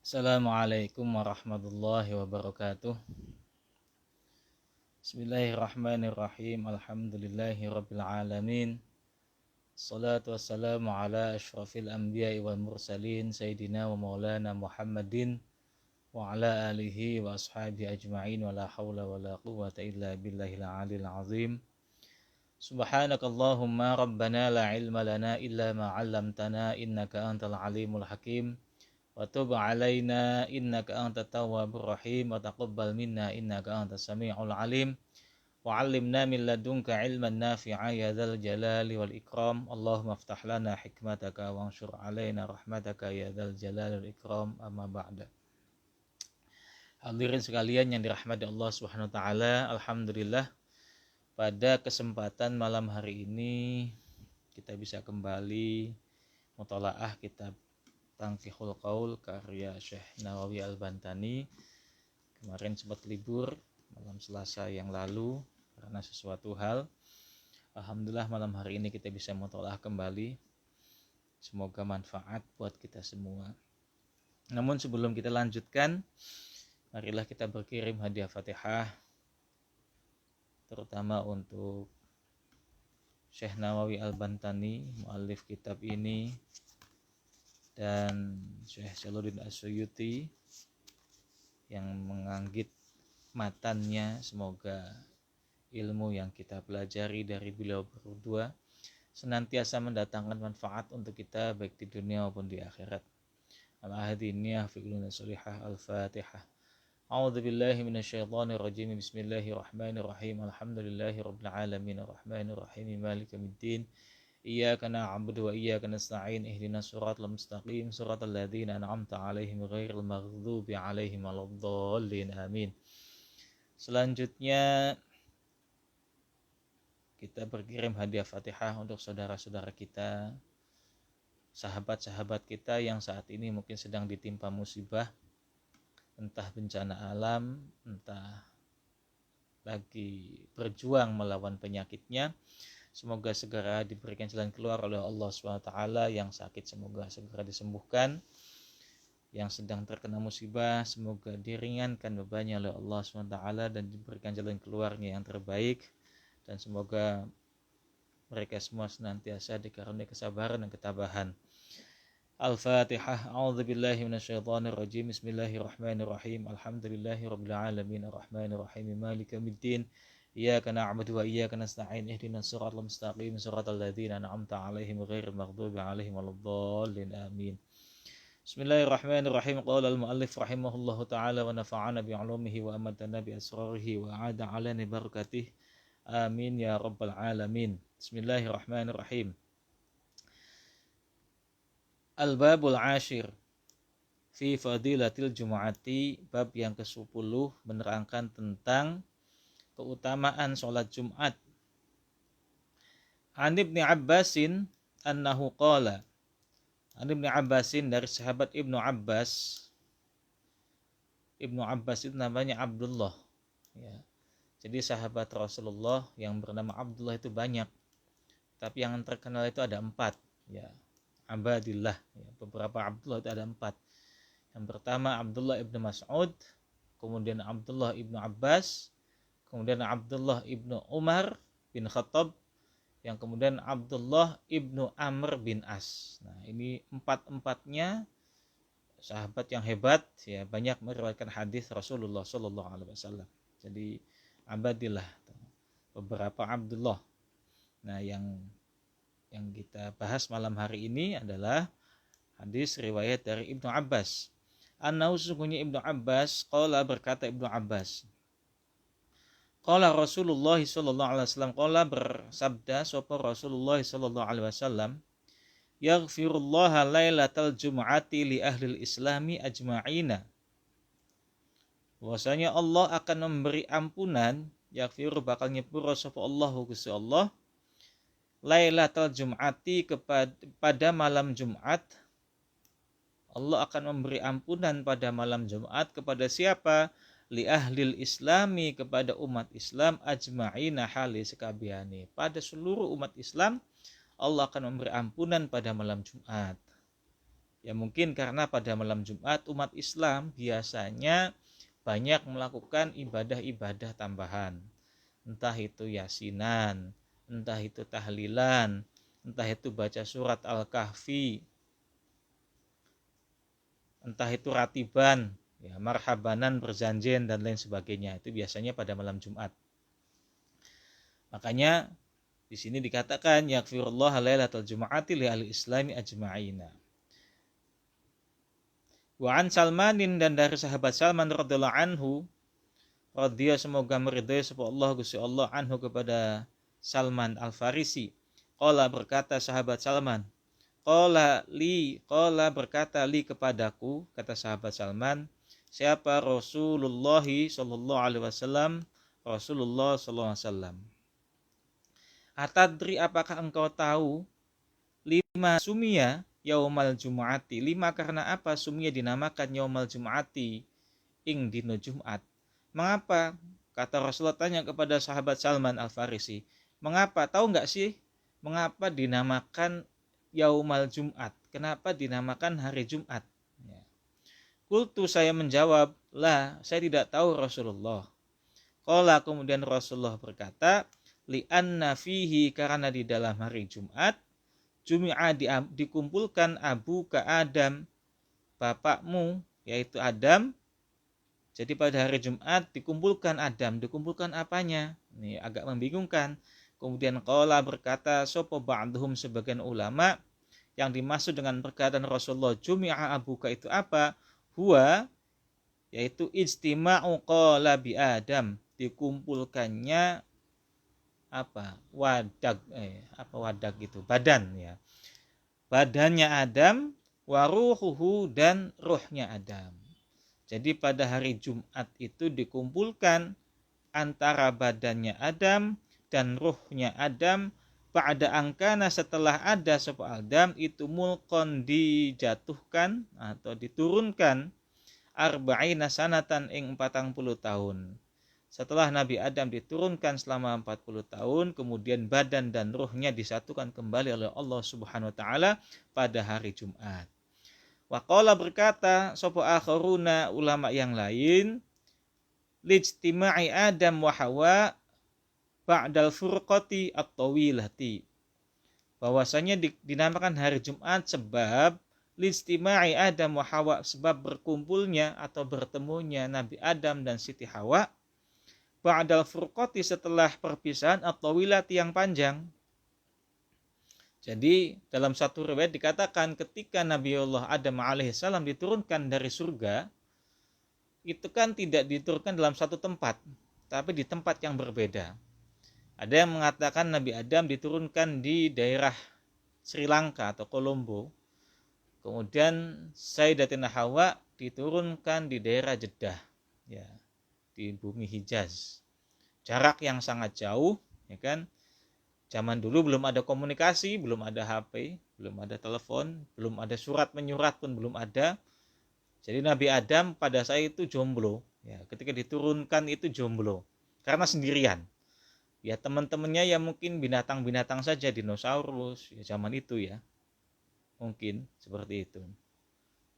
Assalamualaikum warahmatullahi wabarakatuh. Bismillahirrahmanirrahim. Alhamdulillahi rabbil alamin. Salatu wassalamu ala ashrafil anbiya'i wal mursalin Sayyidina wa maulana Muhammadin wa ala alihi wa ashabihi ajma'in wa la hawla wa la quwwata illa billahil aliyil azim. Subhanakallahumma rabbana la ilma lana illa ma 'allamtana innaka antal alimul hakim. Wa tub 'alaina innaka antat tawwabur rahim wa taqabbal minna innaka antas samiul alim wa 'allimna min ladunka 'ilman nafi'a ya dzal jalali wal ikram. Allahumma iftah lana hikmataka wa anshur 'alaina rahmataka ya dzal jalali wal ikram. Amma ba'da. Hadirin sekalian yang dirahmati Allah Subhanahu wa taala, alhamdulillah pada kesempatan malam hari ini kita bisa kembali mutalaah kitab Tanqihul Qaul karya Syekh Nawawi Al-Bantani. Kemarin sempat libur malam Selasa yang lalu karena sesuatu hal. Alhamdulillah malam hari ini kita bisa mutalaah kembali. Semoga manfaat buat kita semua. Namun sebelum kita lanjutkan, marilah kita berkirim hadiah Fatihah terutama untuk Syekh Nawawi Al-Bantani, muallif kitab ini, dan Syekh Syaluddin As-Suyuti yang menganggit matannya. Semoga ilmu yang kita pelajari dari beliau berdua senantiasa mendatangkan manfaat untuk kita baik di dunia maupun di akhirat. Al-Ahadiniyah fi'luna solihah. Al-Fatihah. A'udzu billahi minasyaitonir rajim. Bismillahirrahmanirrahim. Alhamdulillahi rabbil alamin arrahmanir rahim maliki yaumiddin. Iyyaka na'budu wa iyyaka nasta'in ihdinas siratal mustaqim siratal ladzina an'amta 'alaihim ghairil maghdubi 'alaihim waladdallin amin. Selanjutnya kita berkirim hadiah Fatihah untuk saudara-saudara kita, sahabat-sahabat kita yang saat ini mungkin sedang ditimpa musibah, entah bencana alam, entah lagi berjuang melawan penyakitnya. Semoga segera diberikan jalan keluar oleh Allah SWT. Yang sakit semoga segera disembuhkan. Yang sedang terkena musibah semoga diringankan bebannya oleh Allah SWT dan diberikan jalan keluarnya yang terbaik. Dan semoga mereka semua senantiasa dikaruniai kesabaran dan ketabahan. Al-Fatihah. A'udzu billahi minasyaitonir rajim. Bismillahirrahmanirrahim. Alhamdulillahi rabbil alamin arrahmanir rahim maliki yaumiddin. Iyyaka na'budu wa iyyaka nasta'in ihdinas siratal mustaqim siratal ladzina an'amta 'alaihim ghairil maghdubi 'alaihim waladdallin amin. Bismillahirrahmanirrahim. Qala al-muallif rahimahullahu ta'ala wa nafa'ana bi 'ulumihi wa amatana bi asrarihi wa 'ada 'alaina barakatihi. Amin ya rabbal alamin. Bismillahirrahmanirrahim. Al-babul 'ashir fi fadilatil jumu'ati, bab yang ke-10 menerangkan tentang keutamaan sholat Jumat. An Ibnu Abbasin annahu qala. An Ibnu Abbasin, dari sahabat Ibnu Abbas. Ibnu Abbas itu namanya Abdullah, ya. Jadi sahabat Rasulullah yang bernama Abdullah itu banyak, tapi yang terkenal itu ada 4, ya. Abadillah, ya. Beberapa Abdullah itu ada 4. Yang pertama Abdullah ibnu Mas'ud, kemudian Abdullah ibnu Abbas, kemudian Abdullah ibnu Umar bin Khattab, yang kemudian Abdullah ibnu Amr bin As. Nah, ini 4-empatnya sahabat yang hebat, ya, banyak meriwayatkan hadis Rasulullah Shallallahu Alaihi Wasallam. Jadi abadilah beberapa Abdullah. Nah, yang kita bahas malam hari ini adalah hadis riwayat dari Ibnu Abbas. Annahu, sesungguhnya Ibnu Abbas, qala, berkata Ibnu Abbas, qala Rasulullah sallallahu alaihi wasallam, qala, bersabda sapa Rasulullah sallallahu alaihi wasallam, yaghfirullaha lailatal jum'ati li ahlil islami ajma'ina. Bahwasanya Allah akan memberi ampunan, yaghfiru, bakal nyepuro sapa Allah Gusti Allah, lailatal jum'ati, pada malam Jumat. Allah akan memberi ampunan pada malam Jumat kepada siapa? Li ahlil islami, kepada umat Islam, ajma'ina, hali sekabiani, pada seluruh umat Islam Allah akan memberi ampunan pada malam Jumat. Ya mungkin karena pada malam Jumat umat Islam biasanya banyak melakukan ibadah-ibadah tambahan. Entah itu yasinan, entah itu tahlilan, entah itu baca surat Al-Kahfi, entah itu ratiban, ya, marhabanan, berjanjian dan lain sebagainya. Itu biasanya pada malam Jumat. Makanya di sini dikatakan yaghfirullah lailatul jumu'ati li ahli islami ajma'ina. Wa an Salmanin, dan dari sahabat Salman radhiyallahu anhu, radhiya semoga meridhai sapa Allah Gusti Allah anhu kepada Salman Al-Farisi. Qala berkata sahabat Salman, qala berkata li kepadaku, kata sahabat Salman, siapa Rasulullah sallallahu alaihi wasallam, Rasulullah sallallahu alaihi wasallam. Atadri, apakah engkau tahu, lima sumia yaumal jumu'ati, lima karena apa sumia dinamakan yaumal jumu'ati, ing dino Jumat. Mengapa? Kata Rasulullah tanya kepada sahabat Salman Al-Farisi, mengapa, tahu enggak sih mengapa dinamakan yaumal Jumat? Kenapa dinamakan hari Jumat? Ya. Qultu, saya menjawab, lah, saya tidak tahu Rasulullah. Qala, kemudian Rasulullah berkata, li'anna fihi, karena di dalam hari Jumat, jumi'a dikumpulkan abu ka Adam, bapakmu yaitu Adam. Jadi pada hari Jumat dikumpulkan Adam, dikumpulkan apanya? Ini agak membingungkan. Kemudian qala berkata sapa ba'dhum, sebagian ulama, yang dimaksud dengan perkataan Rasulullah jumi'a abuka itu apa? Huwa, yaitu ijtima'u qala bi Adam, dikumpulkannya wadag itu badan, ya, badannya Adam, waruhuhu, dan ruhnya Adam. Jadi pada hari Jumat itu dikumpulkan antara badannya Adam dan ruhnya Adam, pada angkana, setelah ada sapa Adam itu mulkon, dijatuhkan atau diturunkan, arba'ina sanatan ing 40 tahun. Setelah Nabi Adam diturunkan selama 40 tahun, kemudian badan dan ruhnya disatukan kembali oleh Allah Subhanahu wa taala pada hari Jumat. Wa qala berkata sapa akharuna, ulama yang lain, lijtima'i Adam wa Hawa ba'dal furqati at-tawilati, bahwasanya dinamakan hari Jumat sebab lijtima'i Adam wa Hawa, sebab berkumpulnya atau bertemunya Nabi Adam dan Siti Hawa, ba'dal furqati, setelah perpisahan, at-tawilati, yang panjang. Jadi dalam satu riwayat dikatakan ketika Nabiullah Adam alaihissalam diturunkan dari surga, itu kan tidak diturunkan dalam satu tempat, tapi di tempat yang berbeda. Ada yang mengatakan Nabi Adam diturunkan di daerah Sri Lanka atau Kolombo. Kemudian Sayyidatina Hawa diturunkan di daerah Jeddah, ya, di bumi Hijaz. Jarak yang sangat jauh, ya kan? Zaman dulu belum ada komunikasi, belum ada HP, belum ada telepon, belum ada surat menyurat pun belum ada. Jadi Nabi Adam pada saat itu jomblo, ya, ketika diturunkan itu jomblo karena sendirian. Ya, teman-temannya ya mungkin binatang-binatang saja, dinosaurus ya zaman itu, ya. Mungkin seperti itu.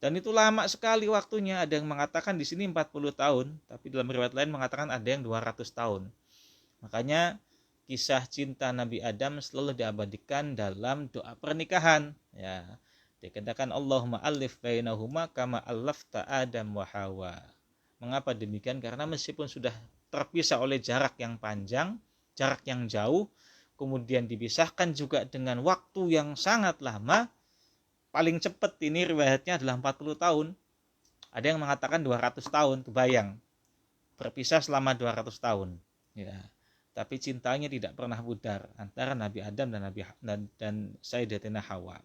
Dan itu lama sekali waktunya. Ada yang mengatakan di sini 40 tahun, tapi dalam riwayat lain mengatakan ada yang 200 tahun. Makanya kisah cinta Nabi Adam selalu diabadikan dalam doa pernikahan, ya. Dikatakan Allahumma alif bainahuma kama allafta Adam wa Hawa. Mengapa demikian? Karena meskipun sudah terpisah oleh jarak yang panjang, jarak yang jauh, kemudian dipisahkan juga dengan waktu yang sangat lama, paling cepat ini riwayatnya adalah 40 tahun. Ada yang mengatakan 200 tahun, kebayang. Berpisah selama 200 tahun. Ya. Tapi cintanya tidak pernah pudar antara Nabi Adam dan Sayyidatina Hawa.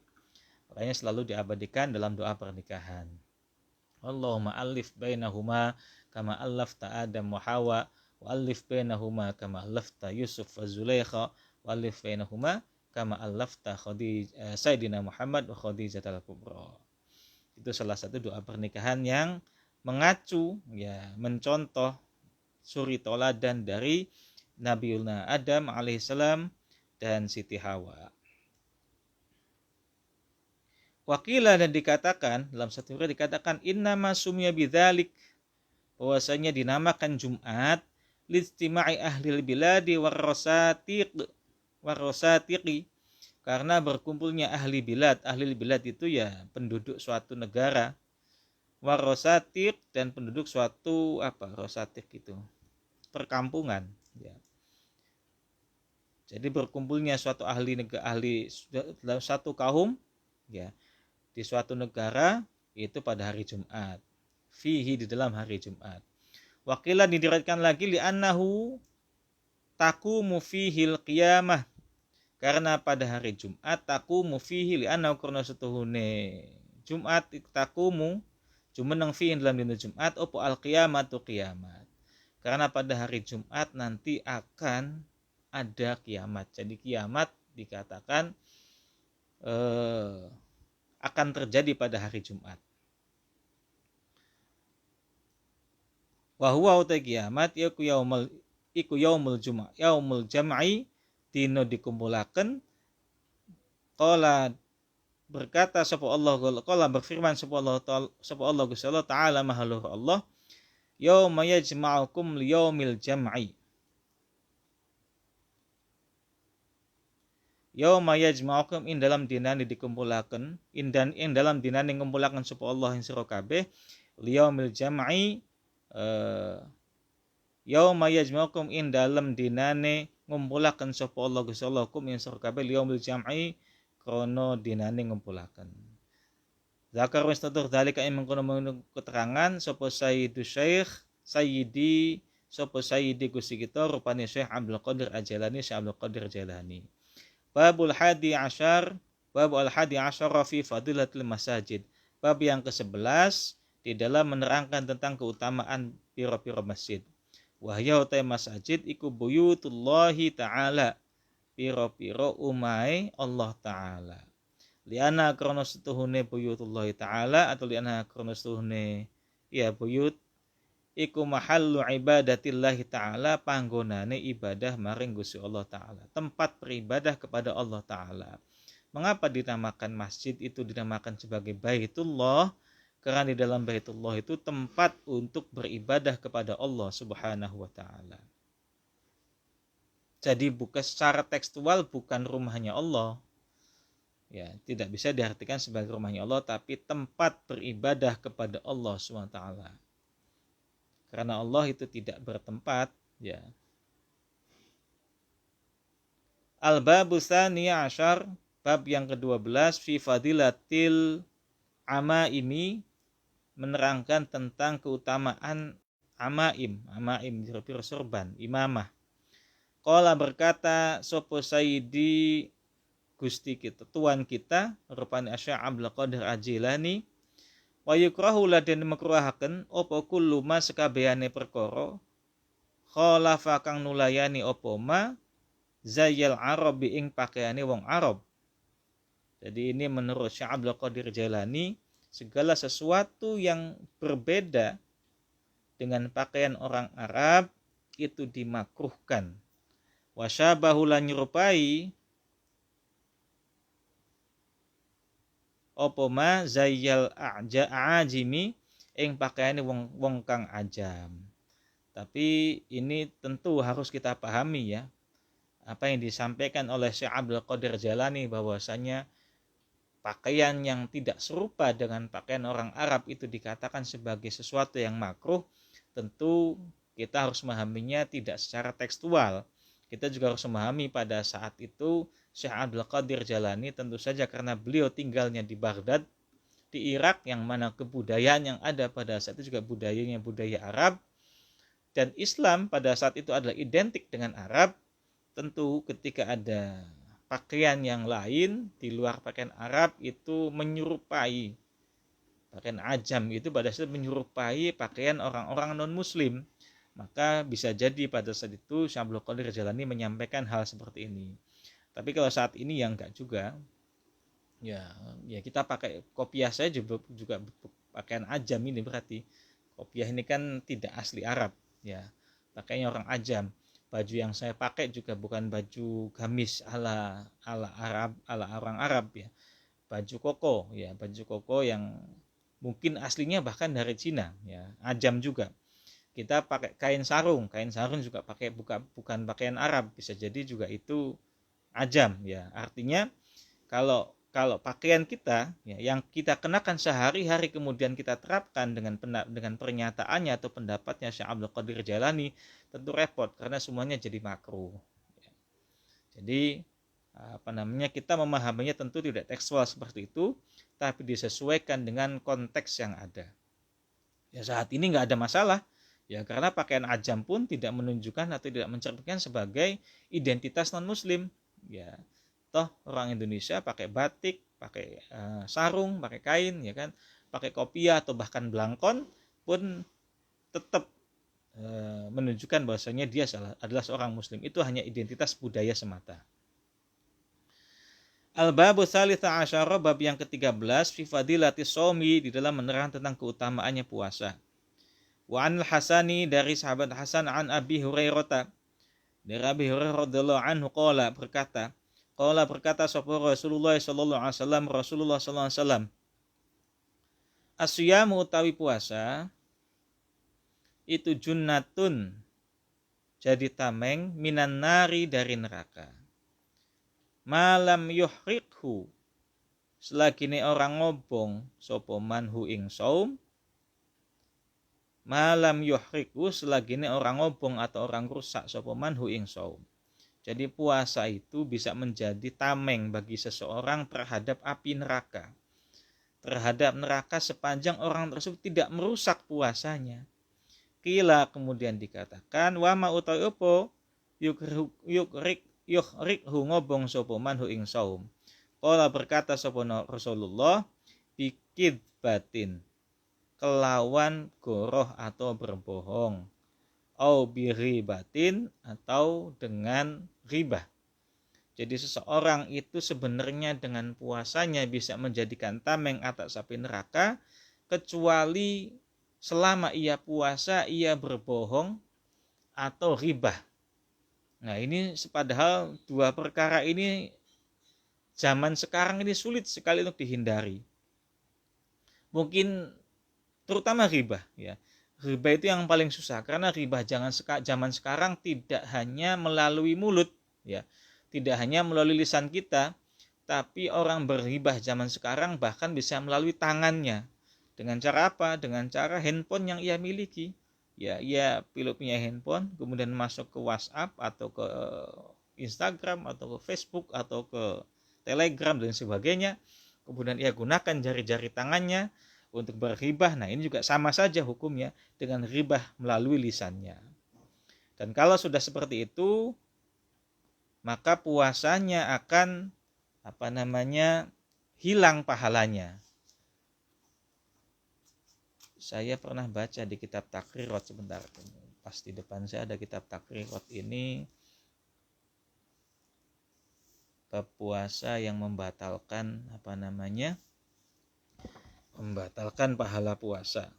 Makanya selalu diabadikan dalam doa pernikahan. Allahumma alif bainahuma kama allafta Adam wa Hawa, wa alif bainahuma kama allafta Yusuf wa Zulaikha, wa alif bainahuma kama allafta Sayyidina Muhammad wa Khadijah al-Kubra. Itu salah satu doa pernikahan yang mengacu, ya, mencontoh suri toladan dari Nabiullah Adam alaihissalam dan Siti Hawa. Wakilah dan dikatakan dalam satu riwayat dikatakan innama sumya bidzalik, bahwasanya dinamakan Jumat listima'i ahlil biladi warrosatiqi, karena berkumpulnya ahli bilad. Ahli bilad itu ya penduduk suatu negara, warrosatiq dan penduduk suatu rosatiq itu perkampungan ya. Jadi berkumpulnya suatu ahli dalam satu kaum ya di suatu negara itu pada hari Jumat, fihi di dalam hari Jumat. Wakilah diriwayatkan lagi li'annahu taqumu fihil qiyamah, karena pada hari Jumat taqumu fihi li'annahu karena setuhune Jumat taqumu jumeneng fihi dalam dina Jumat opo al qiyamatu kiamat, karena pada hari Jumat nanti akan ada kiamat. Jadi kiamat dikatakan akan terjadi pada hari Jumat. Wa huwa uta kiamat iku yaumul jumat, yaumul jam'i, dino dikumpulaken. Qala berkata sapa Allah, qala berfirman sapa Allah Gusti Allah taala mahaluh Allah, yauma yajma'ukum liyaumil jam'i. Yauma yajma'ukum in dalam dinane dikumpulaken, in dalam dinane ngumpulaken sapa Allah ing sira kabeh liyaumil jam'i, yauma yajma'ukum in dalam dinane ngumpulaken sapa Allah Gusti Allah kum ing sira kabeh liyaumil jam'i krana dinane ngumpulaken. Zakar wis tutur dalika ing mengkono keterangan sapa Sayyidu Syekh Sayyidi sapa Sayyidi Gusti kita rupane Syekh Abdul Qadir Al-Jailani, Syekh Abdul Qadir Jailani. Babul hadi asyar, bab al-hadi asyara fi fadilatil masajid. Bab yang ke-11 di dalam menerangkan tentang keutamaan piro-piro masjid. Wahya utai masjid iku buyutullahi ta'ala, piro-piro umai Allah ta'ala. Liana krono setuhune buyutullahi ta'ala, atau liana krono setuhune ya buyut iku mahallu ibadatillahi ta'ala, panggonane ibadah maring Gusti Allah ta'ala, tempat beribadah kepada Allah ta'ala. Mengapa dinamakan masjid itu dinamakan sebagai Baitullah? Karena di dalam Baitullah itu tempat untuk beribadah kepada Allah subhanahu wa ta'ala. Jadi bukan secara tekstual bukan rumahnya Allah, ya tidak bisa diartikan sebagai rumahnya Allah, tapi tempat beribadah kepada Allah subhanahu wa ta'ala. Karena Allah itu tidak bertempat, ya. Al-babu tsaniya asyar, bab yang ke-12 fi fadilatil amaimi, menerangkan tentang keutamaan amaim piro sorban, imamah. Qala berkata sapa Sayyidi Gusti kita, tuan kita rupane Syekh Abdul Qadir Al-Jailani, wa yukrahu laden makruhaken apa kullu ma sakabehane perkara khalafa kang nulayani apa ma zayyal arabi ing pakaiane wong Arab. Jadi ini menurut Syekh Abdul Qadir Jailani, segala sesuatu yang berbeda dengan pakaian orang Arab itu dimakruhkan. Wa syabahu lan nyerupai apa ma zayyal ajimi ing pakaiane wong kang ajam. Tapi ini tentu harus kita pahami ya, apa yang disampaikan oleh Syekh Abdul Qadir Jailani, bahwasanya pakaian yang tidak serupa dengan pakaian orang Arab itu dikatakan sebagai sesuatu yang makruh. Tentu kita harus memahaminya tidak secara tekstual. Kita juga harus memahami pada saat itu Syekh Abdul Qadir Jailani tentu saja karena beliau tinggalnya di Baghdad, di Irak, yang mana kebudayaan yang ada pada saat itu juga budayanya budaya Arab, dan Islam pada saat itu adalah identik dengan Arab. Tentu ketika ada pakaian yang lain di luar pakaian Arab itu menyerupai pakaian ajam, itu pada saat menyerupai pakaian orang-orang non-muslim, maka bisa jadi pada saat itu Syekh Abdul Qadir Jailani menyampaikan hal seperti ini. Tapi kalau saat ini ya enggak juga. Ya kita pakai kopiah saya juga pakaian ajam ini, berarti kopiah ini kan tidak asli Arab, ya. Pakainya orang ajam. Baju yang saya pakai juga bukan baju gamis ala Arab, ala orang Arab, ya. baju koko, ya, baju koko yang mungkin aslinya bahkan dari Cina, ya, ajam juga. Kita pakai kain sarung juga bukan pakaian Arab, bisa jadi juga itu ajam, ya. Artinya kalau kalau pakaian kita, ya, yang kita kenakan sehari-hari kemudian kita terapkan dengan pernyataannya atau pendapatnya Syekh Abdul Qadir Jailani, tentu repot karena semuanya jadi makruh. Ya. Jadi kita memahaminya tentu tidak tekstual seperti itu, tapi disesuaikan dengan konteks yang ada. Ya, saat ini nggak ada masalah, ya, karena pakaian ajam pun tidak menunjukkan atau tidak mencerminkan sebagai identitas non muslim, ya. Toh orang Indonesia pakai batik, pakai sarung, pakai kain, ya kan, pakai kopiah atau bahkan belangkon pun tetap menunjukkan bahwasanya dia adalah seorang muslim. Itu hanya identitas budaya semata. Al-babu tsalitsah asyara, bab yang ke-13, fi fadilatis shaumi, di dalam menerangkan tentang keutamaannya puasa. Wa anil Hasani, dari sahabat Hasan, an Abi Hurairah, dari Abi Hurairah radhiyallahu anhu berkata sapa Rasulullah sallallahu alaihi wasallam, Rasulullah sallallahu alaihi wasallam, asyamu utawi puasa itu junnatun, jadi tameng, minan nari, dari neraka. Malam yuhriqhu, selagi ini orang ngobong sapa manhu ing saum. Malam yuhriqhu, selagi ini orang ngobong atau orang rusak sapa manhu ing saum. Jadi puasa itu bisa menjadi tameng bagi seseorang terhadap api neraka. Terhadap neraka sepanjang orang tersebut tidak merusak puasanya. Kila, kemudian dikatakan, wa ma utawi apa yuhriqhu, ngobong sapa manhu ing saum. Qala, berkata sapa Rasulullah, bikidbatin, kelawan goroh atau berbohong, au biribatin, atau dengan ribah. Jadi seseorang itu sebenarnya dengan puasanya bisa menjadikan tameng atas api neraka, kecuali selama ia puasa ia berbohong atau ribah. Nah, ini padahal dua perkara ini zaman sekarang ini sulit sekali untuk dihindari. Mungkin terutama ribah, ya. Ribah itu yang paling susah, karena ribah zaman sekarang tidak hanya melalui mulut, ya. Tidak hanya melalui lisan kita, tapi orang berribah zaman sekarang bahkan bisa melalui tangannya. Dengan cara apa? Dengan cara handphone yang ia miliki. Ya, ia punya handphone, kemudian masuk ke WhatsApp atau ke Instagram atau ke Facebook atau ke Telegram dan sebagainya. Kemudian ia gunakan jari-jari tangannya untuk berribah. Nah, ini juga sama saja hukumnya dengan ribah melalui lisannya. Dan kalau sudah seperti itu, maka puasanya akan hilang pahalanya. Saya pernah baca di kitab Takrirat, sebentar, pas di depan saya ada kitab Takrirat ini, bab puasa yang membatalkan membatalkan pahala puasa.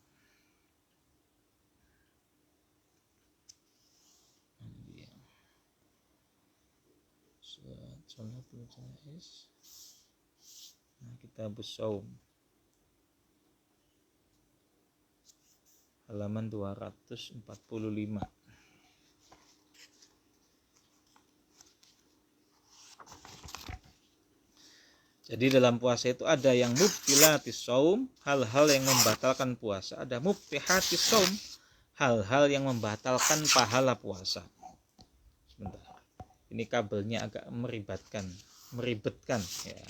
Nah, kita Shaum, halaman 245. Jadi dalam puasa itu ada yang mubtilatis shaum, hal-hal yang membatalkan puasa. Ada mubtihatis shaum, hal-hal yang membatalkan pahala puasa. Sebentar. Ini kabelnya agak meribetkan, ya.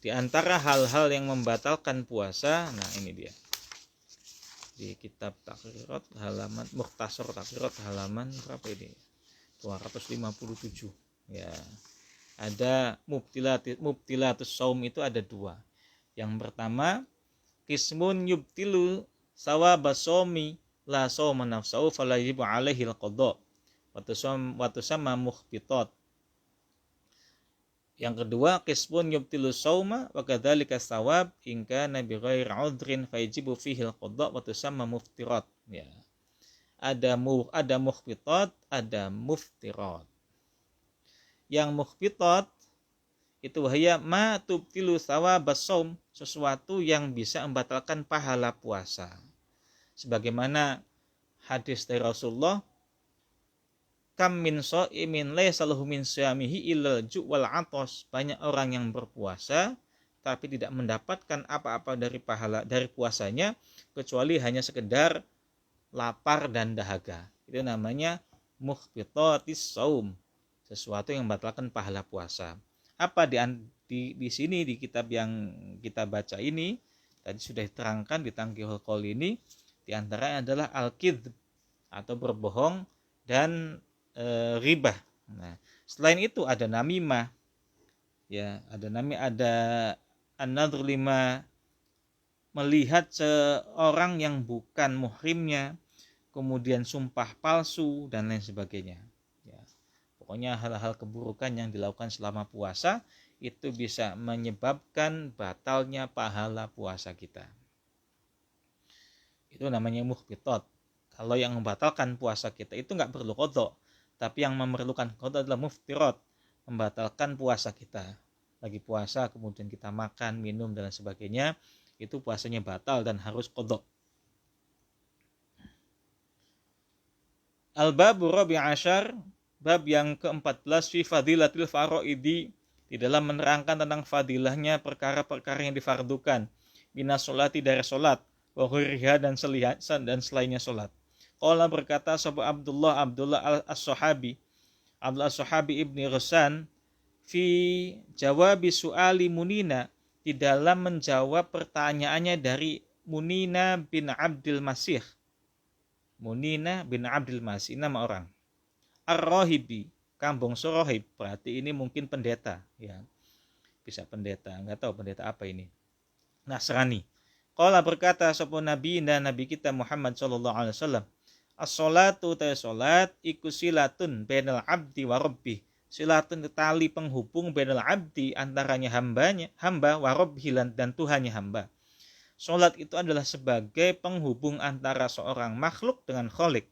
Di antara hal-hal yang membatalkan puasa, nah ini dia. Di kitab Takrirat halaman Mukhtasar Takrirat halaman berapa ini? 257. Ya. Ada mubtilatus shaum itu ada dua. Yang pertama, qismun yubtilu sawabas shaumi la shauma nafsuhu fala yajibu alaihi al-qadha wa tusamma mukhbitat. Yang kedua, qismun yubtilu shauma wa kadzalika sawab in kana bi ghairi udhrin fayajibu fihi al-qadha wa tusamma muftirat. Ya. Ada mukhbitat, ada muftirat. Yang mukhbitat itu wahya ma tubtilu thawabas shaum, sesuatu yang bisa membatalkan pahala puasa. Sebagaimana hadis dari Rasulullah, kam min shaimin laysa lahu min siyamihi illal ju' wal 'athas, banyak orang yang berpuasa tapi tidak mendapatkan apa-apa dari pahala dari puasanya kecuali hanya sekedar lapar dan dahaga. Itu namanya muhbitatis shaum, sesuatu yang membatalkan pahala puasa. Apa di sini di kitab yang kita baca ini tadi sudah diterangkan di Tanqihul Qaul ini, di antaranya adalah al-kidz atau berbohong dan ribah. Nah, selain itu ada namimah, ya, ada an-nadhr lima, melihat seorang yang bukan muhrimnya, kemudian sumpah palsu dan lain sebagainya. Ya, pokoknya hal-hal keburukan yang dilakukan selama puasa itu bisa menyebabkan batalnya pahala puasa kita. Itu namanya muhbitat. Kalau yang membatalkan puasa kita itu nggak perlu qadha, tapi yang memerlukan qadha adalah muftirat, membatalkan puasa kita. Lagi puasa kemudian kita makan, minum dan sebagainya, itu puasanya batal dan harus qadha. Al-babu rabi' asyar, bab yang ke-14 fi fadilatil faraidi, di dalam menerangkan tentang fadilahnya perkara-perkara yang difardukan, minas sholati, dari sholat, wa ghiriha, dan selainnya sholat. Qala berkata sahabat Abdullah as-Sahabi, Abdullah as-Sahabi ibni Ghassan, fi jawabi su'ali Munina, di dalam menjawab pertanyaannya dari Munina bin Abdul Masih. Munina bin Abdul Masih, nama orang. Ar-Rahibi, kampung Rohib, berarti ini mungkin pendeta, ya. Bisa pendeta, enggak tahu pendeta apa ini. Nasrani. Qala berkata sapa nabi dan nabi kita Muhammad sallallahu alaihi wasallam, as-sholatu ta salat iku silatun bainal abdi wa rabbih. Silatun tali penghubung bainal abdi, antaranya hamba wa rabbih, dan Tuhannya hamba. Salat itu adalah sebagai penghubung antara seorang makhluk dengan Khalik,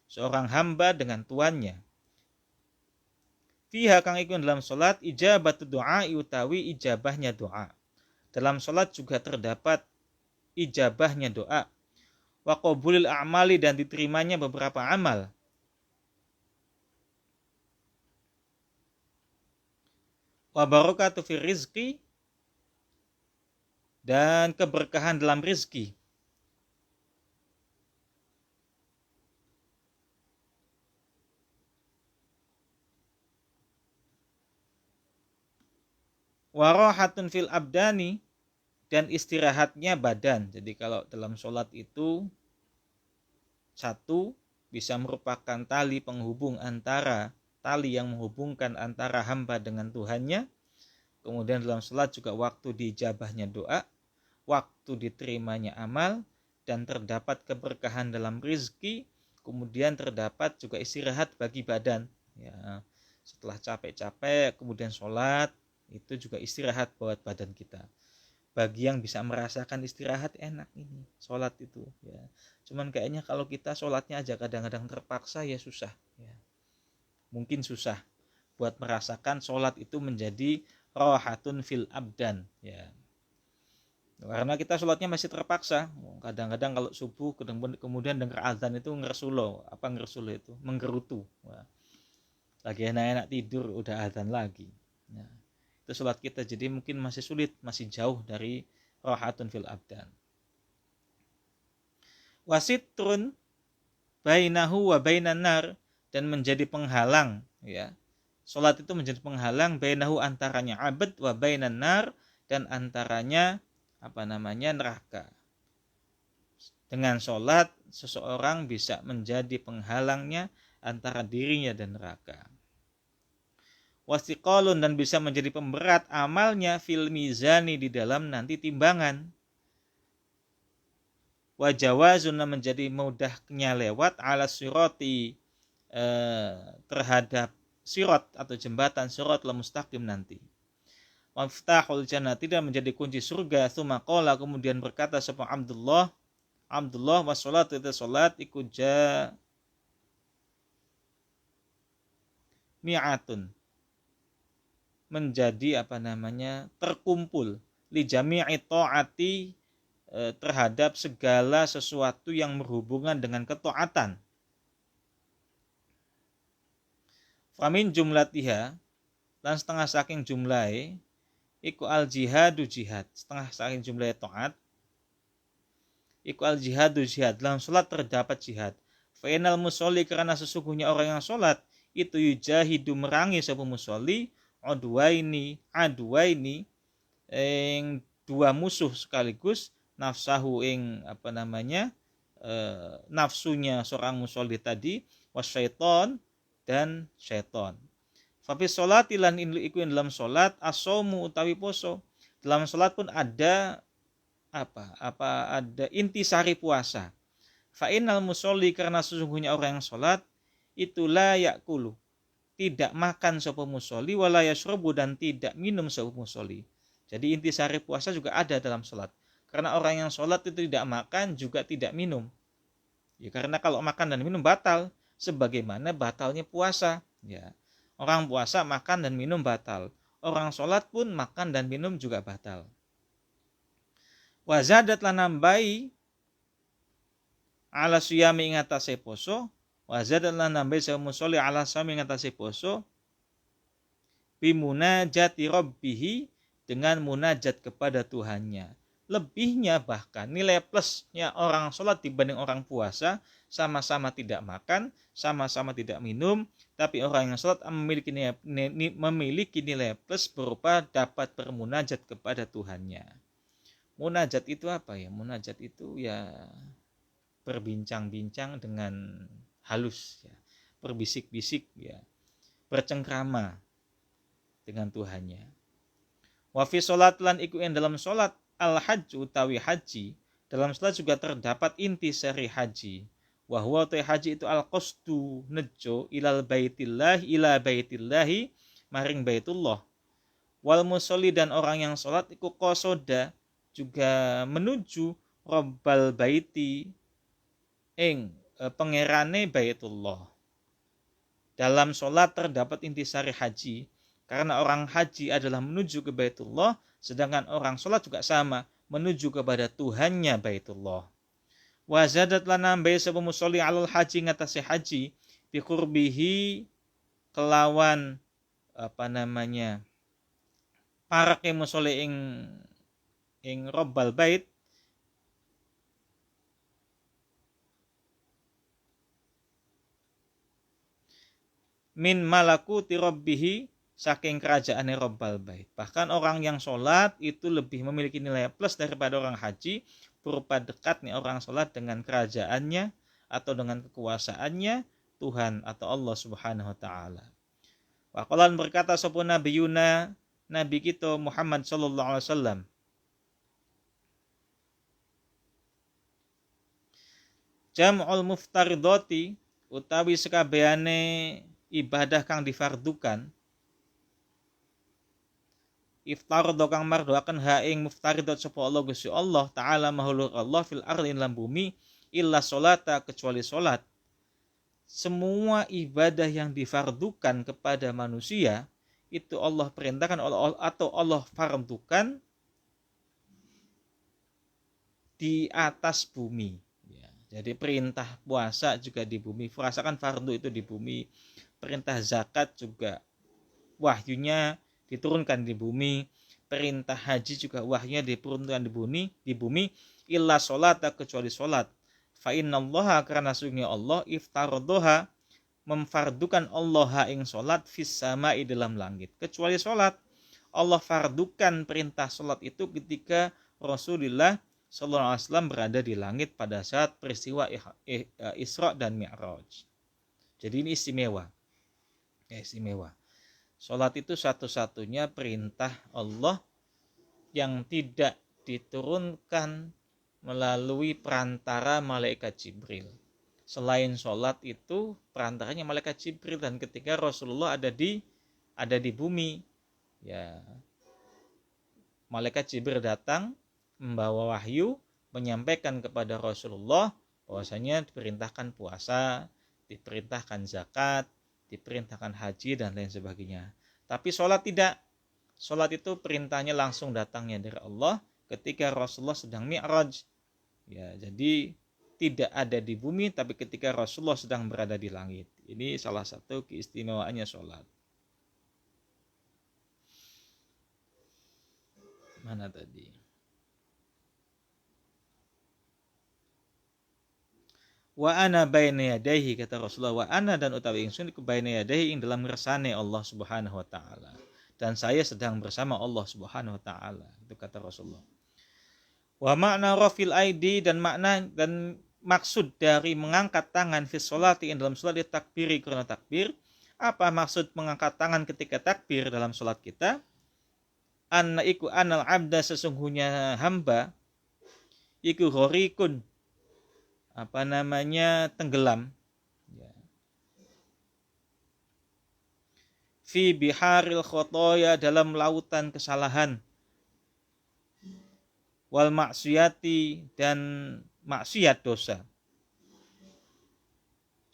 seorang hamba dengan tuannya. Fiha kang iku dalam salat ijabatu doa, utawi ijabahnya doa. Dalam salat juga terdapat ijabahnya doa. Wa qabulil a'mali, dan diterimanya beberapa amal. Wa barakatu fir rizqi, dan keberkahan dalam rizki. Warahatun fil abdani, dan istirahatnya badan. Jadi kalau dalam sholat itu, satu, bisa merupakan tali penghubung tali yang menghubungkan antara hamba dengan Tuhannya. Kemudian dalam sholat juga waktu diijabahnya doa, waktu diterimanya amal, dan terdapat keberkahan dalam rizki. Kemudian terdapat juga istirahat bagi badan, ya. Setelah capek-capek kemudian sholat, itu juga istirahat buat badan kita. Bagi yang bisa merasakan istirahat, enak ini sholat itu, ya. Cuman kayaknya kalau kita sholatnya aja kadang-kadang terpaksa, ya susah, ya. Mungkin susah buat merasakan sholat itu menjadi rahatun fil abdan, ya. Karena kita sholatnya masih terpaksa. Kadang-kadang kalau subuh kemudian dengar azan itu ngersulo itu menggerutu. Wah, lagi enak-enak tidur udah azan lagi. Nah, itu sholat kita jadi mungkin masih sulit, masih jauh dari rahatun fil abdan. Wasitrun bainahu wa bainan nar, dan menjadi penghalang, ya. Sholat itu menjadi penghalang bainahu, antaranya abad, wa bainan nar, dan antaranya neraka. Dengan sholat seseorang bisa menjadi penghalangnya antara dirinya dan neraka. Wasiqalun, dan bisa menjadi pemberat amalnya fil mizani, di dalam nanti timbangan. Wajawazun, menjadi mudahnya lewat ala sirati, terhadap sirat atau jembatan sirat mustaqim nanti. Waftahul jannah, tidak menjadi kunci surga. Tsumma qala, kemudian berkata sapa Abdullah wassalatu, itu salat iku mi'atun, menjadi terkumpul li jami'i ta'ati terhadap segala sesuatu yang berhubungan dengan ketaatan. Famin jumlatiha dan setengah saking jumlahe iku al jihadu jihad, setengah saking jumlahe taat iku al jihadu jihad, dalam salat terdapat jihad. Fa inal musolli, karena sesungguhnya orang yang salat itu yujahidu merangi sapa musolli adwaini ing dua musuh sekaligus, nafsahu ing nafsunya seorang musolli tadi, wasyaiton dan syaiton. Fafi sholati lan iku dalam salat as-shaumu utawi poso. Dalam salat pun ada ada intisari puasa. Fa innal musolli, karena sesungguhnya orang yang salat itu la yakulu, tidak makan sapa musolli, wala yashrabu, dan tidak minum sapa musolli. Jadi intisari puasa juga ada dalam salat. Karena orang yang sholat itu tidak makan juga tidak minum. Ya, karena kalau makan dan minum batal, sebagaimana batalnya puasa. Ya, orang puasa makan dan minum batal. Orang sholat pun makan dan minum juga batal. Wazadat lan nambahi ala siyami ing atase poso. Wazadat lan nambahi sa musolli ala siyami ing atase poso. Bimunajati rabbihi, dengan munajat kepada Tuhannya. Lebihnya bahkan nilai plusnya orang sholat dibanding orang puasa, sama-sama tidak makan, sama-sama tidak minum, tapi orang yang sholat memiliki nilai plus berupa dapat bermunajat kepada Tuhannya. Munajat itu apa ya? Munajat itu ya berbincang-bincang dengan halus, ya, berbisik-bisik, ya, bercengkrama dengan Tuhannya. Wa fi sholat lan iku yang dalam sholat al-hajj utawi haji, dalam sholat juga terdapat intisari haji. Wa huwa haji itu al-qasdu nejo ila baitillahi maring baitullah. Wal musolli, dan orang yang sholat iku qasoda juga menuju rabbal baiti ing pangerane baitullah. Dalam sholat terdapat intisari haji, karena orang haji adalah menuju ke baitullah, sedangkan orang sholat juga sama, menuju kepada Tuhannya baitullah. Wa zadat lan nambahi sapa musolli alal haji ngatasi haji bi qurbihi kelawan parake musolli ing rabbal bait min malakuti rabbihi, saking kerajaannya Rabbal Bait. Bahkan orang yang sholat itu lebih memiliki nilai plus daripada orang haji, berupa dekatnya orang sholat dengan kerajaannya atau dengan kekuasaannya Tuhan atau Allah Subhanahu wa taala. Wa qalan berkata sapa nabiyuna, nabi kita Muhammad sallallahu alaihi wasallam, jam'ul muftaridati utawi sekabehane ibadah kang difardukan, iftaradha kang marduaken ha ing muftaridat sapa Allah Gusti Allah taala mahulur Allah fil ardi lan bumi, illa sholata, kecuali salat. Semua ibadah yang difardukan kepada manusia itu Allah perintahkan atau Allah fardukan di atas bumi. Ya, jadi perintah puasa juga di bumi, puasa kan fardu itu di bumi. Perintah zakat juga wahyunya diturunkan di bumi. Perintah haji juga wahyunya diturunkan di bumi. Illa sholata, kecuali sholat. Fa innallaha, karena sungguhnya Allah iftaradhaha memfardukan Allah ing sholat fis sama'i, dalam langit. Kecuali sholat, Allah fardukan perintah sholat itu ketika Rasulullah sallallahu alaihi wasallam berada di langit pada saat peristiwa Isra dan Mi'raj. Jadi ini istimewa. Istimewa. Sholat itu satu-satunya perintah Allah yang tidak diturunkan melalui perantara malaikat Jibril. Selain sholat itu perantaranya malaikat Jibril, dan ketika Rasulullah ada di bumi, ya, malaikat Jibril datang membawa wahyu, menyampaikan kepada Rasulullah bahwasanya diperintahkan puasa, diperintahkan zakat, diperintahkan haji dan lain sebagainya. Tapi sholat tidak. Salat itu perintahnya langsung datangnya dari Allah ketika Rasulullah sedang mi'raj. Ya, jadi tidak ada di bumi tapi ketika Rasulullah sedang berada di langit. Ini salah satu keistimewaannya salat. Mana tadi? Wa ana baina yadayhi, kata Rasulullah, wa ana dan utawi ingsun iku baina yadayhi ing dalam ngersane Allah Subhanahu wa taala. Dan saya sedang bersama Allah Subhanahu wa taala. Itu kata Rasulullah. Wa makna rafil aidi dan makna dan maksud dari mengangkat tangan fi sholati ing dalam salat takbiri karena takbir. Apa maksud mengangkat tangan ketika takbir dalam salat kita? Anna iku anal abda, sesungguhnya hamba iku ghorikun, tenggelam, ya, fi biharil khotoya, dalam lautan kesalahan, wal maksiyati, dan maksiat dosa.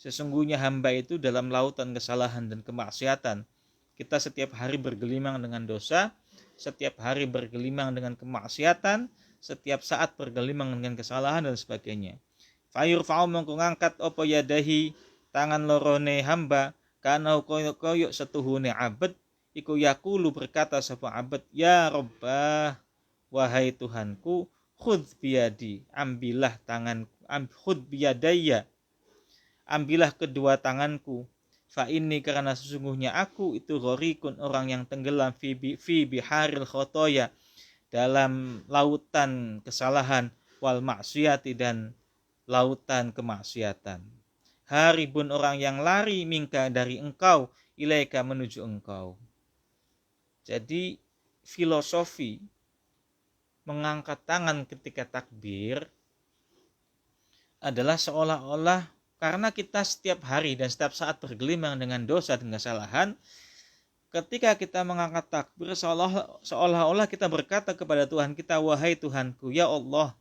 Sesungguhnya hamba itu dalam lautan kesalahan dan kemaksiatan. Kita setiap hari bergelimang dengan dosa, setiap hari bergelimang dengan kemaksiatan, setiap saat bergelimang dengan kesalahan dan sebagainya. Fayurfa'u mongko ngangkat apa yadahi, tangan lorone hamba, kana koyo setuhune abad iku yaqulu, berkata sapa abad, ya Rabbah, wahai Tuhanku, khudz biyadi, ambillah tanganku, khudz biyadaya, ambillah kedua tanganku, fa inni, karena sesungguhnya aku itu gharikun, orang yang tenggelam, fi biharil khotoya, dalam lautan kesalahan, wal maksiyati, dan lautan kemaksiatan. Haribun, orang yang lari, mingka, dari engkau, ilaika, menuju engkau. Jadi filosofi mengangkat tangan ketika takbir adalah seolah-olah karena kita setiap hari dan setiap saat bergelimang dengan dosa dan kesalahan, ketika kita mengangkat takbir seolah-olah kita berkata kepada Tuhan kita, wahai Tuhanku, ya Allah,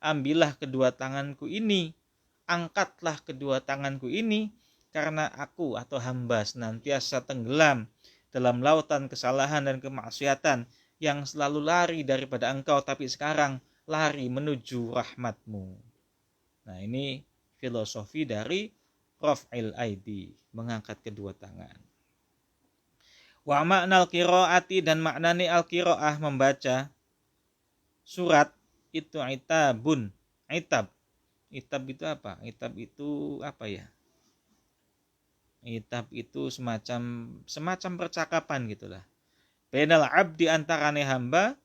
ambillah kedua tanganku ini, angkatlah kedua tanganku ini, karena aku atau hamba senantiasa tenggelam dalam lautan kesalahan dan kemaksiatan, yang selalu lari daripada engkau, tapi sekarang lari menuju rahmatmu. Nah, ini filosofi dari raf'il aidi, mengangkat kedua tangan. Wa ma'nal qiraati, dan maknani al-qiraah, membaca surat, itu itabun. Itab itu apa? Itab itu apa ya? Itab itu semacam percakapan gitulah. Bainal abdi, antarane hamba,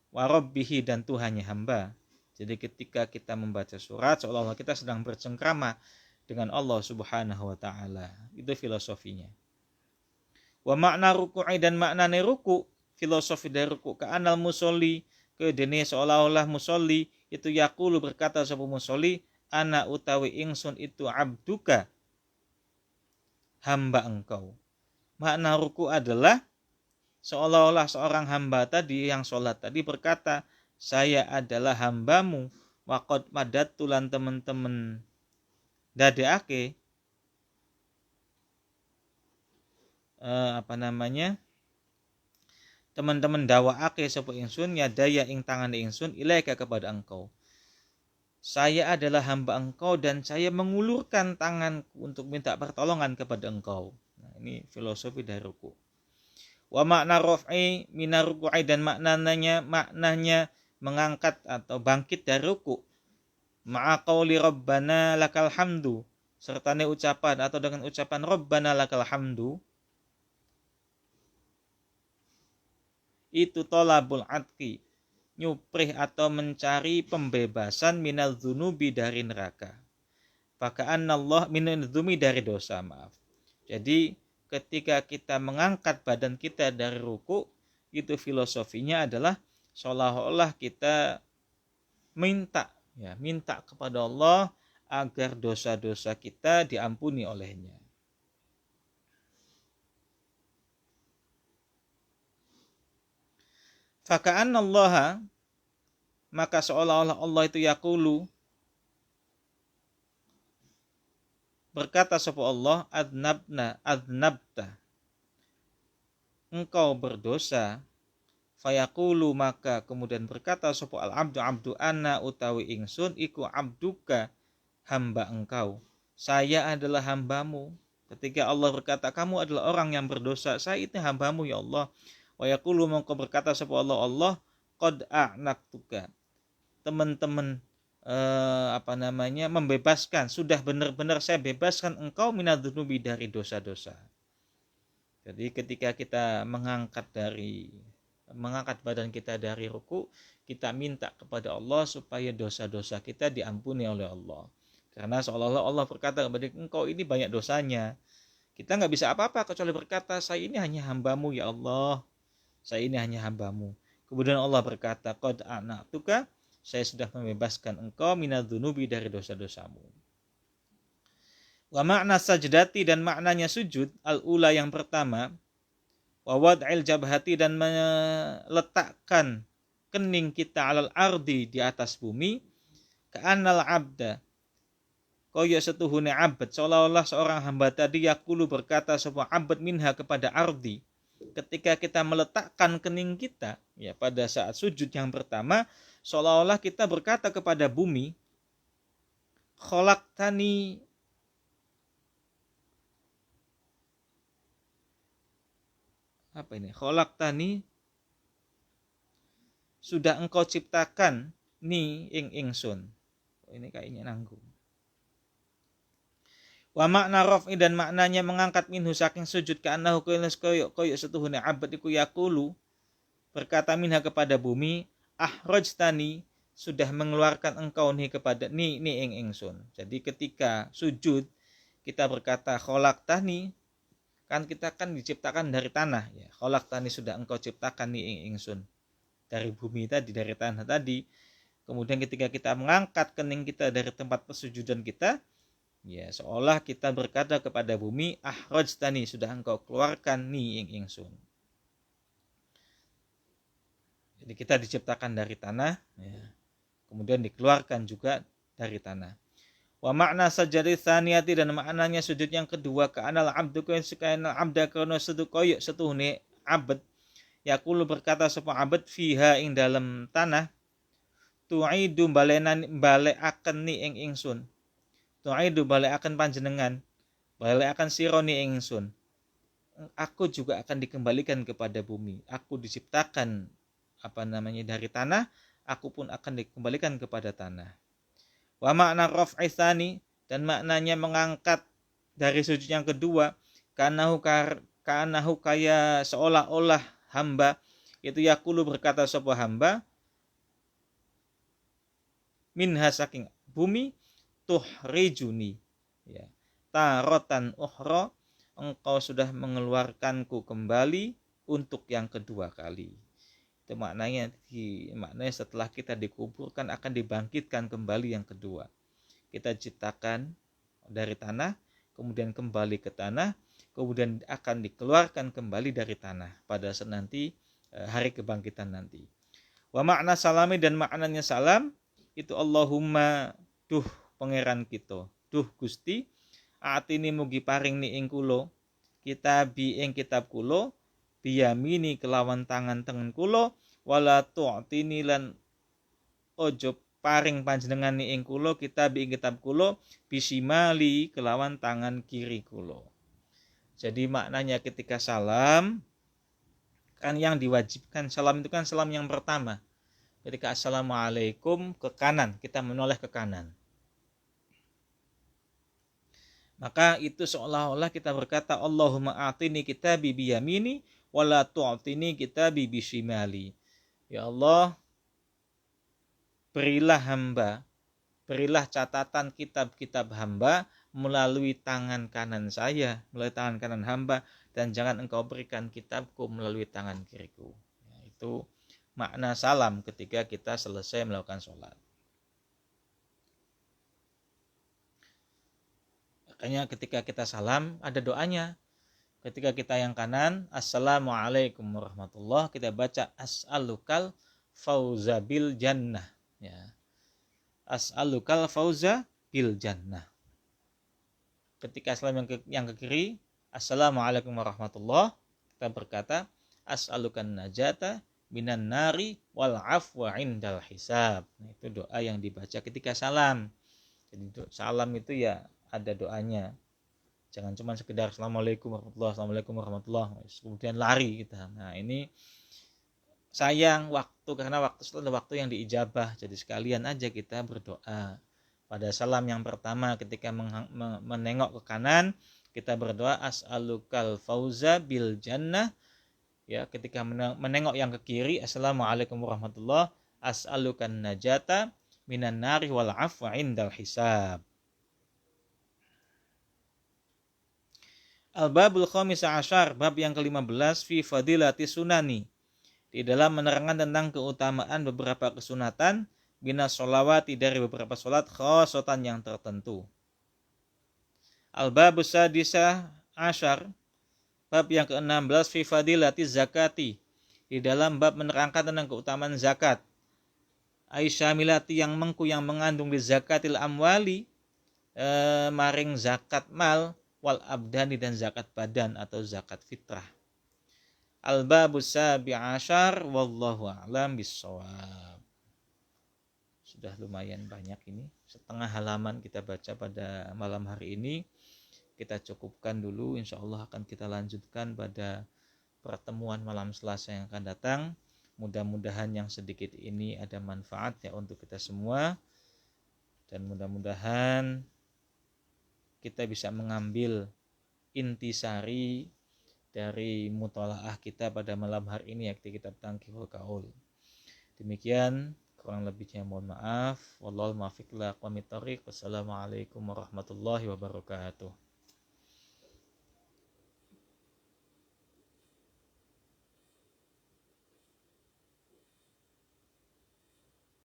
wa rabbihi, dan Tuhannya hamba. Jadi ketika kita membaca surat seolah-olah kita sedang bercengkrama dengan Allah Subhanahu wa taala. Itu filosofinya. Wa makna ruku'i, dan maknane ruku, filosofi dari ruku, ka anal musolli, ke dene seolah-olah musolli itu yaqulu, berkata sapa musolli, ana utawi ingsun itu abduka, hamba engkau. Makna ruku adalah seolah-olah seorang hamba tadi yang sholat tadi berkata, saya adalah hambamu, waqad madat, tulan teman-teman dadeake teman-teman dawaake sapa ingsun, yadaya ing tangan ingsun, ilaika, kepada engkau. Saya adalah hamba engkau dan saya mengulurkan tanganku untuk minta pertolongan kepada engkau. Nah, ini filosofi dari ruku. Wa makna raf'i minar ruku'i, dan maknanya mengangkat atau bangkit dari ruku. Ma'a qauli rabbana lakal hamdu, sertane ucapan atau dengan ucapan rabbana lakal hamdu, itu tolabul atqi, nyuprih atau mencari pembebasan minal dzunubi, dari neraka. Faka'anna Allah minal dzumi, dari dosa, maaf. Jadi ketika kita mengangkat badan kita dari ruku, itu filosofinya adalah seolah-olah kita minta kepada Allah agar dosa-dosa kita diampuni olehnya. Faka'anna Allah, maka seolah-olah Allah itu yaqulu, berkata sapa Allah, adnabta, engkau berdosa, Fayaqulu, maka kemudian berkata sapa al abdu abdu ana utawi ingsun iku abduka, hamba engkau. Saya adalah hambamu. Ketika Allah berkata kamu adalah orang yang berdosa, saya itu hambamu ya Allah. Wa yaqulu, maka berkata sapa Allah, Allah qad a'naqtuka, teman-teman membebaskan, sudah benar-benar saya bebaskan engkau minadzunubi, dari dosa-dosa. Jadi ketika kita mengangkat badan kita dari ruku, kita minta kepada Allah supaya dosa-dosa kita diampuni oleh Allah. Karena seolah-olah Allah berkata kepada engkau ini banyak dosanya. Kita nggak bisa apa-apa kecuali berkata, saya ini hanya hambamu ya Allah. Saya ini hanya hambamu. Kemudian Allah berkata, qad a'naqtuka, saya sudah membebaskan engkau minadzunubi, dari dosa-dosamu. Wa makna sajdati, dan maknanya sujud, al-ula yang pertama, wa wad'il jabhati, dan meletakkan kening kita alal ardi, di atas bumi, ka'annal abda, kaya setuhune abad, seolah-olah seorang hamba tadi yakulu berkata sebuah abad minha, kepada ardi. Ketika kita meletakkan kening kita ya pada saat sujud yang pertama, seolah-olah kita berkata kepada bumi, khalaqtani khalaqtani, sudah engkau ciptakan ni ing ingsun. Ini kayaknya nanggung. Wa makna raf'i, dan maknanya mengangkat minhu saking sujud, ka'annahu koyok setuhune abad iku yakulu berkata minha, kepada bumi, ahrajtani, sudah mengeluarkan engkau nih kepada ni ing ingsun. Jadi ketika sujud kita berkata khalaqtani, kan kita kan diciptakan dari tanah ya. Khalaqtani, sudah engkau ciptakan ni ing ingsun, dari bumi tadi, dari tanah tadi. Kemudian ketika kita mengangkat kening kita dari tempat persujudan kita, ya seolah kita berkata kepada bumi, ahrajtani, sudah engkau keluarkan ni ing ingsun. Jadi kita diciptakan dari tanah ya. Kemudian dikeluarkan juga dari tanah. Wa makna sajadi tsaniyati, dan maknanya sujud yang kedua, ka'anal abdu ka'anal abda, kana setuhune abad yaqulu berkata sapa abad fiha, ing dalam tanah, tu'idu balekaken ni ing ingsun. Tu'idu balekaken panjenengan, balekaken sira ni ing ingsun. Aku juga akan dikembalikan kepada bumi. Aku diciptakan dari tanah, aku pun akan dikembalikan kepada tanah. Wa makna raf'i tsani, dan maknanya mengangkat dari sujud yang kedua, kanahu kaya seolah-olah hamba itu yakulu berkata sebuah hamba, minha saking bumi, tuhrijuni ya, tarotan ukhra, engkau sudah mengeluarkanku kembali untuk yang kedua kali. Itu maknanya setelah kita dikuburkan akan dibangkitkan kembali yang kedua. Kita ciptakan dari tanah, kemudian kembali ke tanah, kemudian akan dikeluarkan kembali dari tanah pada saat nanti hari kebangkitan nanti. Wa makna salami, dan maknanya salam itu Allahumma, duh pangeran kita, duh Gusti, atini mugi paring ni ing kula, kitabi ing kitab kula, biyamini kelawan tangan tengen kula, wala tu'tini lan ojo paring panjenengan ni ing kula, kitab ing kitab kula, bisimali kelawan tangan kiri kula. Jadi maknanya ketika salam, kan yang diwajibkan salam itu kan salam yang pertama. Ketika assalamualaikum ke kanan, kita menoleh ke kanan. Maka itu seolah-olah kita berkata, Allahumma a'tini kitabi biyamini wala tu'tini kitabi bisimali. Ya Allah, berilah catatan kitab-kitab hamba melalui tangan kanan saya, melalui tangan kanan hamba, dan jangan engkau berikan kitabku melalui tangan kiriku. Ya, itu makna salam ketika kita selesai melakukan sholat. Makanya ketika kita salam ada doanya. Ketika kita yang kanan, assalamualaikum warahmatullah, kita baca as'alukal fauza bil jannah ya. As'alukal fauza bil jannah. Ketika salam yang ke kiri, assalamualaikum warahmatullah, kita berkata as'alukan najata minan nari wal afwa indal hisab. Nah, itu doa yang dibaca ketika salam. Jadi salam itu ya ada doanya. Jangan cuma sekedar assalamualaikum warahmatullahi, assalamualaikum warahmatullahi, kemudian lari kita. Nah, ini sayang waktu, karena waktu itu adalah waktu yang diijabah. Jadi sekalian aja kita berdoa. Pada salam yang pertama ketika menengok ke kanan, kita berdoa as'alukal fauza bil jannah. Ya, ketika menengok yang ke kiri, assalamualaikum warahmatullahi, as'alukan najata minan nari wal afwa indal hisab. Al-babul khamisa asyar, bab yang ke-15, fi fadilati sunani, di dalam menerangkan tentang keutamaan beberapa kesunatan, binas sholawati, dari beberapa sholat, khosotan yang tertentu. Al-babus sadisa asyar, bab yang ke-16, fi fadilati zakati, di dalam bab menerangkan tentang keutamaan zakat. Aisyah milati, yang mengandung di zakatil amwali, maring zakat mal, wal abdani, dan zakat badan atau zakat fitrah. Al-babus sabi asyar, wallahu a'lam bissawab. Sudah lumayan banyak ini, setengah halaman kita baca pada malam hari ini. Kita cukupkan dulu, insya Allah akan kita lanjutkan pada pertemuan malam Selasa yang akan datang. Mudah-mudahan yang sedikit ini ada manfaatnya untuk kita semua, dan mudah-mudahan kita bisa mengambil intisari dari mutalaah kita pada malam hari ini, yakni kitab Tangkihul Qaul. Demikian, kurang lebihnya mohon maaf. Wallahul muwaffiq ila aqwamit thoriq. Wassalamualaikum warahmatullahi wabarakatuh.